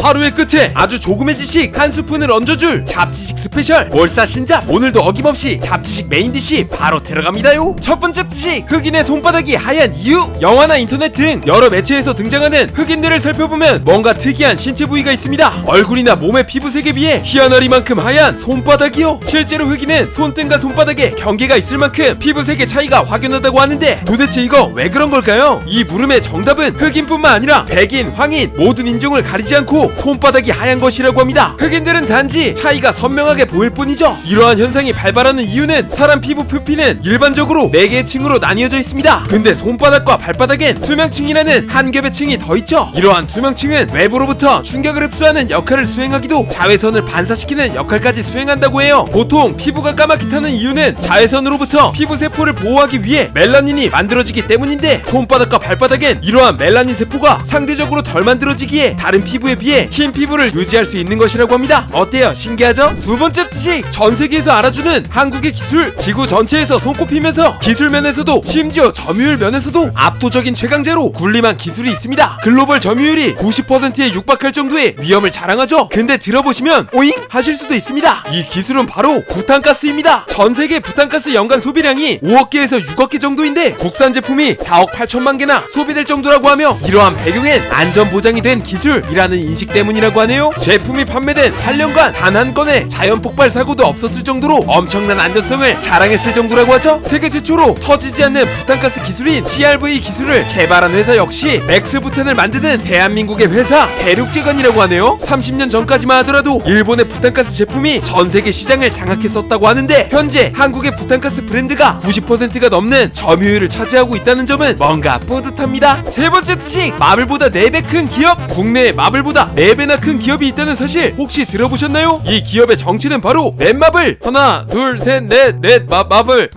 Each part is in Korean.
하루의 끝에 아주 조금의 지식 한 스푼을 얹어줄 잡지식 스페셜 몰사신잡. 오늘도 어김없이 잡지식 메인디시 바로 들어갑니다요. 첫 번째 지식, 흑인의 손바닥이 하얀 이유. 영화나 인터넷 등 여러 매체에서 등장하는 흑인들을 살펴보면 뭔가 특이한 신체 부위가 있습니다. 얼굴이나 몸의 피부색에 비해 희한하리만큼 하얀 손바닥이요. 실제로 흑인은 손등과 손바닥에 경계가 있을 만큼 피부색의 차이가 확연하다고 하는데 도대체 이거 왜 그런 걸까요? 이 물음의 정답은 흑인뿐만 아니라 백인, 황인 모든 인종을 가리지 않고 손바닥이 하얀 것이라고 합니다. 흑인들은 단지 차이가 선명하게 보일 뿐이죠. 이러한 현상이 발발하는 이유는 사람 피부 표피는 일반적으로 4개의 층으로 나뉘어져 있습니다. 근데 손바닥과 발바닥엔 투명층이라는 한 겹의 층이 더 있죠. 이러한 투명층은 외부로부터 충격을 흡수하는 역할을 수행하기도 자외선을 반사시키는 역할까지 수행한다고 해요. 보통 피부가 까맣게 타는 이유는 자외선으로부터 피부 세포를 보호하기 위해 멜라닌이 만들어지기 때문인데 손바닥과 발바닥엔 이러한 멜라닌 세포가 상대적으로 덜 만들어지기에 다른 피부에 비해 흰 피부를 유지할 수 있는 것이라고 합니다. 어때요? 신기하죠? 두 번째 지식, 전 세계에서 알아주는 한국의 기술. 지구 전체에서 손꼽히면서 기술 면에서도 심지어 점유율 면에서도 압도적인 최강자로 군림한 기술이 있습니다. 글로벌 점유율이 90%에 육박할 정도의 위험을 자랑하죠. 근데 들어보시면 오잉? 하실 수도 있습니다. 이 기술은 바로 부탄가스입니다. 전 세계 부탄가스 연간 소비량이 5억 개에서 6억 개 정도인데 국산 제품이 4억 8천만 개나 소비될 정도라고 하며 이러한 배경엔 안전 보장이 된 기술이라는 인식 때문이라고 하네요. 제품이 판매된 8년간 단 한 건의 자연 폭발 사고도 없었을 정도로 엄청난 안전성을 자랑했을 정도라고 하죠. 세계 최초로 터지지 않는 부탄가스 기술인 CRV 기술을 개발한 회사 역시 맥스부탄을 만드는 대한민국의 회사 대륙재건이라고 하네요. 30년 전까지만 하더라도 일본의 부탄가스 제품이 전 세계 시장을 장악했었다고 하는데 현재 한국의 부탄가스 브랜드가 90%가 넘는 점유율을 차지하고 있다는 점은 뭔가 뿌듯합니다. 세 번째 지식, 마블보다 4배 큰 기업. 국내에 마블보다 4배나 큰 기업이 있다는 사실 혹시 들어보셨나요? 이 기업의 정체는 바로 넷마블. 하나 둘 셋 넷 마블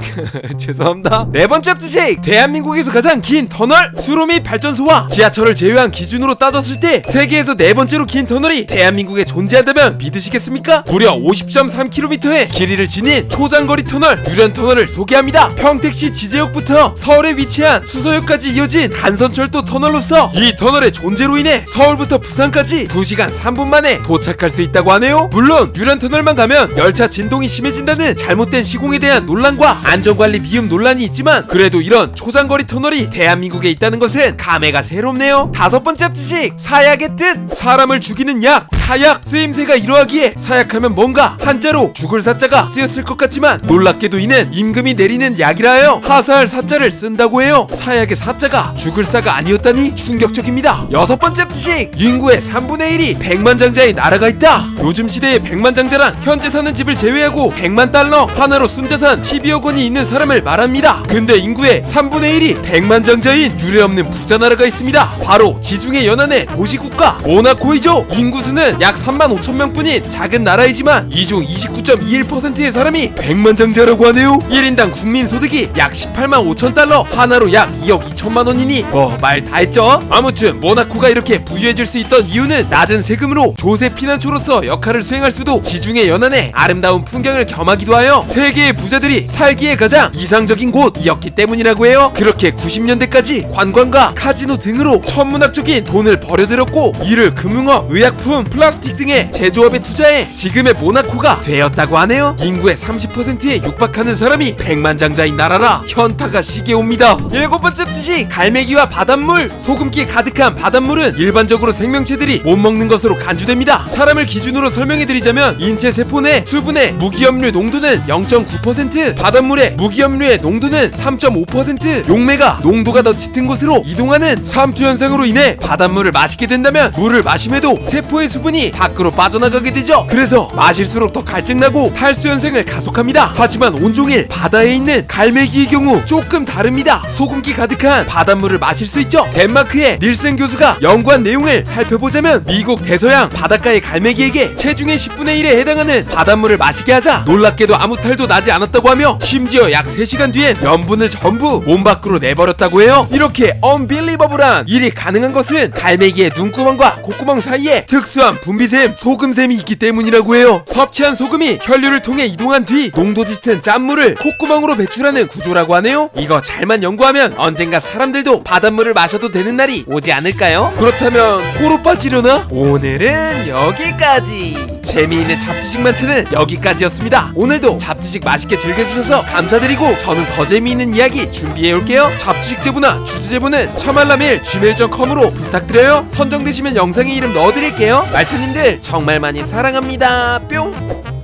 죄송합니다. 네 번째 지식, 대한민국에서 가장 긴 터널. 수로 및 발전소와 지하철을 제외한 기준으로 따졌을 때 세계에서 4번째로 긴 터널이 대한민국에 존재한다면 믿으시겠습니까? 무려 50.3km의 길이를 지닌 초장거리 터널, 유련터널을 소개합니다. 평택시 지제역부터 서울에 위치한 수서역까지 이어진 간선철도 터널로서 이 터널의 존재로 인해 서울부터 부산까지 2시간 3분 만에 도착할 수 있다고 하네요. 물론 유련터널만 가면 열차 진동이 심해진다는 잘못된 시공에 대한 논란과 안전관리 미흡 논란이 있지만 그래도 이런 초장거리 터널이 대한민국에 있다는 것은 감회가 새롭네요. 다섯 번째 지식, 사약의 뜻. 사람을 죽이는 약, 사약. 쓰임새가 이러하기에 사약하면 뭔가 한자로 죽을 사자가 쓰였을 것 같지만 놀랍게도 이는 임금이 내리는 약이라 하여 하사할 사자를 쓴다고 해요. 사약의 사자가 죽을 사가 아니었다니 충격적입니다. 여섯 번째 지식, 인구의 3분의 1이 백만장자의 나라가 있다. 요즘 시대의 백만장자란 현재 사는 집을 제외하고 100만 달러, 하나로 순자산 12억 원이 있는 사람을 말합니다. 근데 인구의 3분의 1이 백만장자인 유례없는 부자 나라가 있습니다. 바로 지중해 연안의 도시국가 모나코이죠. 인구수는 약 3만 5천 명뿐인 작은 나라이지만 이 중 29.21%의 사람이 백만장자라고 하네요. 1인당 국민소득이 약 18만 5천 달러, 하나로 약 2억 2천만 원이니 말 다 했죠. 아무튼 모나코가 이렇게 부유해질 수 있던 이유는 낮은 세금으로 조세 피난처로서 역할을 수행할 수도 지중해 연안의 아름다운 풍경을 겸하기도 하여 세계의 부자들이 살기에 가장 이상적인 곳이었기 때문이라고 해요. 그렇게 90년대까지 관광과 카지노 등으로 천문학적인 돈을 버려들였고 이를 금융업, 의약품, 플라스틱 등의 제조업에 투자해 지금의 모나코가 되었다고 하네요. 인구의 30%에 육박하는 사람이 백만장자인 나라라 현타가 시게 옵니다. 일곱 번째 지식, 갈매기와 바닷물. 소금기 가득한 바닷물은 일반적으로 생명체들이 못 먹는 것으로 간주됩니다. 사람을 기준으로 설명해드리자면 인체 세포 내 수분의 무기염류 농도는 0.9%, 바닷물의 무기염류의 농도는 3.5%, 용매가 농도가 더 짙은 곳으로 이동하는 삼투 현상으로 인해 바닷물을 마시게 된다면 물을 마심에도 세포의 수분이 밖으로 빠져나가게 되죠. 그래서 마실수록 더 갈증나고 탈수 현상을 가속합니다. 하지만 온종일 바다에 있는 갈매기의 경우 조금 다릅니다. 소금기 가득한 바닷물을 마실 수 있죠. 덴마크의 닐센 교수가 연구한 내용을 살펴보자면 미국 대서양 바닷가의 갈매기에게 체중의 10분의 1에 해당하는 바닷물을 마시게 하자 놀랍게도 아무 탈도 나지 않았다고 하며 심지어 약 3시간 뒤엔 염분을 전부 몸 밖으로 내버렸다고 해요. 이렇게 unbelievable한 일이 가능한 것은 갈매기의 눈구멍과 콧구멍 사이에 특수한 분비샘, 소금샘이 있기 때문이라고 해요. 섭취한 소금이 혈류를 통해 이동한 뒤 농도 짙은 짠물을 콧구멍으로 배출하는 구조라고 하네요. 이거 잘만 연구하면 언젠가 사람들도 바닷물을 마셔도 되는 날이 오지 않을까요? 그렇다면 코로 빠지려나? 오늘은 여기까지. 재미있는 잡지식 만찬은 여기까지였습니다. 오늘도 잡지식 맛있게 즐겨주셔서 감사드리고 저는 더 재미있는 이야기 준비해올게요. 잡지식 제보나 주제 제보는 처말라밀 gmail.com으로 부탁드려요. 선정되시면 영상에 이름 넣어드릴게요. 말차님들 정말 많이 사랑합니다. 뿅.